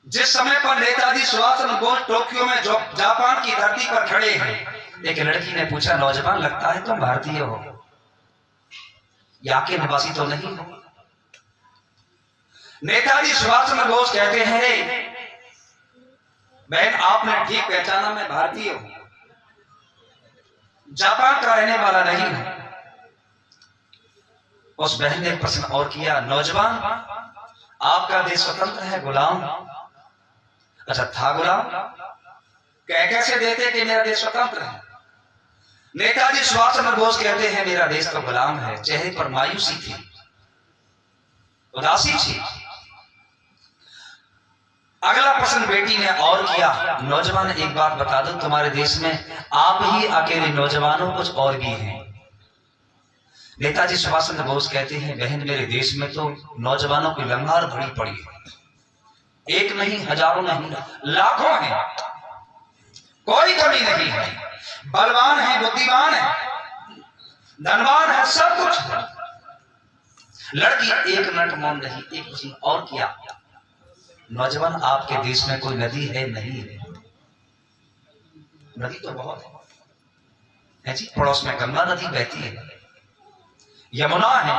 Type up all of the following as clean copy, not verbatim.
जिस समय पर नेताजी सुभाष चंद्र बोस टोक्यो में जापान की धरती पर खड़े हैं, एक लड़की ने पूछा, नौजवान लगता है तुम भारतीय हो, यहाँ के निवासी तो नहीं हो? नेताजी सुभाष चंद्र बोस कहते हैं, बहन आपने ठीक पहचाना, मैं भारतीय हूं, जापान का रहने वाला नहीं हूं। उस बहन ने एक प्रश्न और किया, नौजवान आपका देश स्वतंत्र है गुलाम? अच्छा था गुलाम? कैसे देते कि मेरा देश स्वतंत्र है? नेताजी सुभाष चंद्र बोस कहते हैं, मेरा देश तो गुलाम है। चेहरे पर मायूसी थी, उदासी थी। अगला प्रश्न बेटी ने और किया, नौजवान एक बात बता दो, तुम्हारे देश में आप ही अकेले नौजवानों कुछ और भी हैं? नेताजी सुभाष चंद्र बोस कहते हैं, बहन मेरे देश में तो नौजवानों की लंगर भरी पड़ी है, एक नहीं, हजारों नहीं, लाखों हैं, कोई कमी नहीं है, बलवान है, बुद्धिमान है, धनवान है, सब कुछ है। लड़की एक मिनट मौन रही, एक चीज और किया, नौजवान आपके देश में कोई नदी है? नहीं है। नदी तो बहुत है जी, पड़ोस में गंगा नदी बहती है, यमुना है,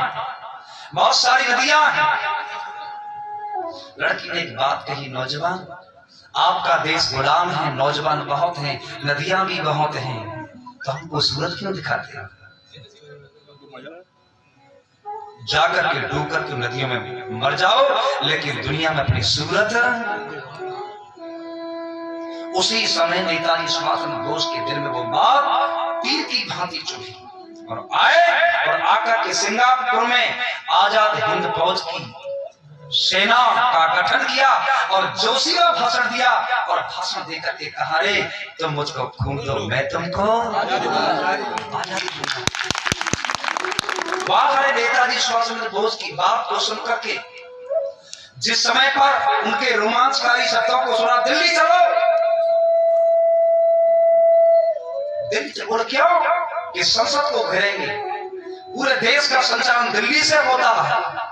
बहुत सारी नदियां हैं। लड़की ने एक बात कही, नौजवान आपका देश गुलाम है, नौजवान बहुत हैं, नदियां भी बहुत हैं, तो हमको सूरत क्यों दिखाते हैं? जाकर के डूब कर के नदियों में मर जाओ, लेकिन दुनिया में अपनी सूरत। उसी समय नेताजी सुभाष चंद्र बोस के दिल में वो बात तीर की भांति चुभी और आए और आकर के सिंगापुर में आजाद हिंद फौज की सेना का गठन किया और जोशीला भाषण दिया और भाषण देकर के कहा, रे तुम मुझको खून दो, मैं तुमको आजादी दूंगा। वाह है नेताजी सुभाष चंद्र बोस की बात को सुनकर के, जिस समय पर उनके रोमांचकारी शब्दों को सुना, दिल्ली चलो, दिल्ली चलो, क्यों कि संसद को घेरेंगे, पूरे देश का संचालन दिल्ली से होता है।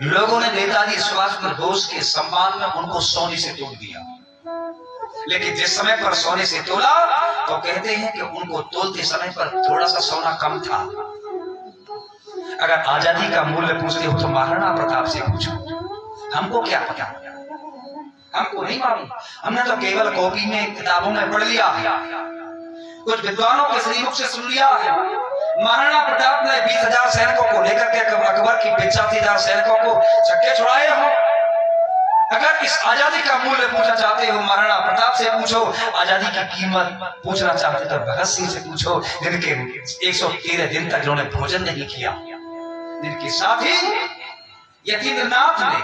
लोगों ने नेताजी सुभाष चंद्र बोस के सम्मान में उनको सोने से तोल दिया, लेकिन जिस समय पर सोने से तोला तो कहते हैं कि उनको तोलते समय पर थोड़ा सा सोना कम था। अगर आजादी का मूल्य पूछते हो तो महाराणा प्रताप से पूछो, हमको क्या पता, हमको नहीं मालूम, हमने तो केवल कॉपी में किताबों में पढ़ लिया है, कुछ विद्वानों के श्रीमुख से सुन लिया है। महाराणा प्रताप ने 20,000 सैनिकों को लेकर के अकबर की 85,000 सैनिकों को छक्के छुड़ाए हो। अगर इस आजादी का मूल्य पूछना चाहते हो महाराणा प्रताप से पूछो, आजादी की कीमत पूछना चाहते तो भगत सिंह से पूछो, जिनके 113 दिन तक उन्होंने भोजन नहीं किया, जिनके साथी यतीन्द्रनाथ ने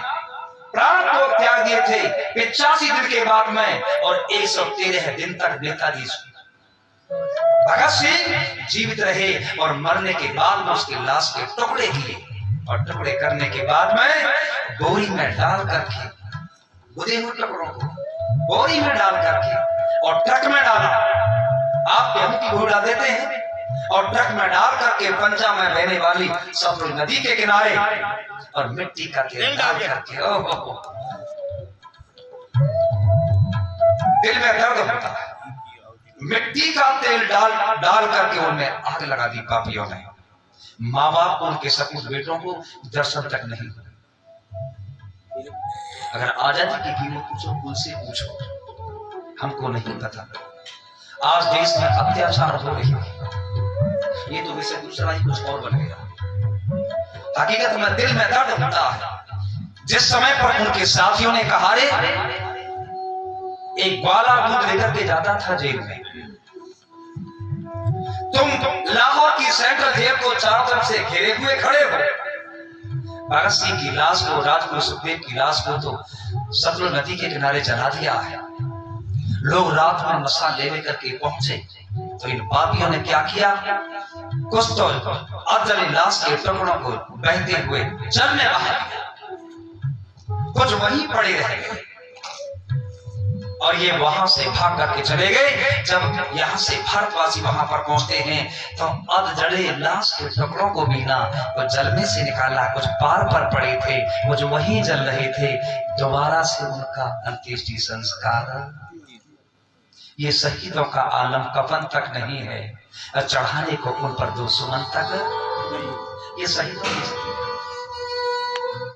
प्राण को त्याग दिए थे 85 दिन के बाद में, और 113 दिन तक नेताजी भगत सिंह जीवित रहे और मरने के बाद में उसकी लाश के टुकड़े किए और टुकड़े करने के बाद में बोरी में डाल करके, बुधे हुए टुकड़ों को बोरी में डाल करके और ट्रक में डाला। आप गेहूं की बोरी डाल देते हैं और ट्रक में डाल करके पंजाब में बहने वाली सतलुज नदी के किनारे और मिट्टी का तेल डाल करके, दिल में दर्द होता है, मिट्टी का तेल डाल करके उनमें आग लगा दी पापियों ने। माँ बाप उनके सपूत बेटों को दर्शन तक नहीं। अगर आजादी की कीमत पूछो, उनसे पूछो, हमको नहीं पता। आज देश में अत्याचार हो रही है, ये तो वैसे दूसरा ही कुछ और बन गया। हकीकत में दिल में दर्द होता है जिस समय पर उनके साथियों ने कहा, रे एक ग्वाला दूध लेकर के जाता था जेल में, तुम लाहौर की सेंट्रल जेल को चारों तरफ से घेरे हुए खड़े हो। भगत सिंह की लाश को, राजगुरु सुखदेव की लाश को तो सतलुज नदी के किनारे जला दिया है। लोग रात में मसा ले करके पहुंचे तो इन पापियों ने क्या किया, कुछ तो अजली लाश के टुकड़ों को बहते हुए जल में बहा दिया, कुछ वहीं पड़े रह गए और ये वहां से भाग करके चले गए। जब यहाँ से भारतवासी वहां पर पहुंचते हैं तो अध जड़े लाश के टुकड़ों को भी ना वो जल में से निकाला, कुछ पार पर पड़े थे, वो जो वहीं जल रहे थे, दोबारा से उनका अंत्येष्टि संस्कार। ये शहीदों का आलम कफन तक नहीं है, चढ़ाने को उन पर 2 सुमन तक। ये शहीदों की स्थिति।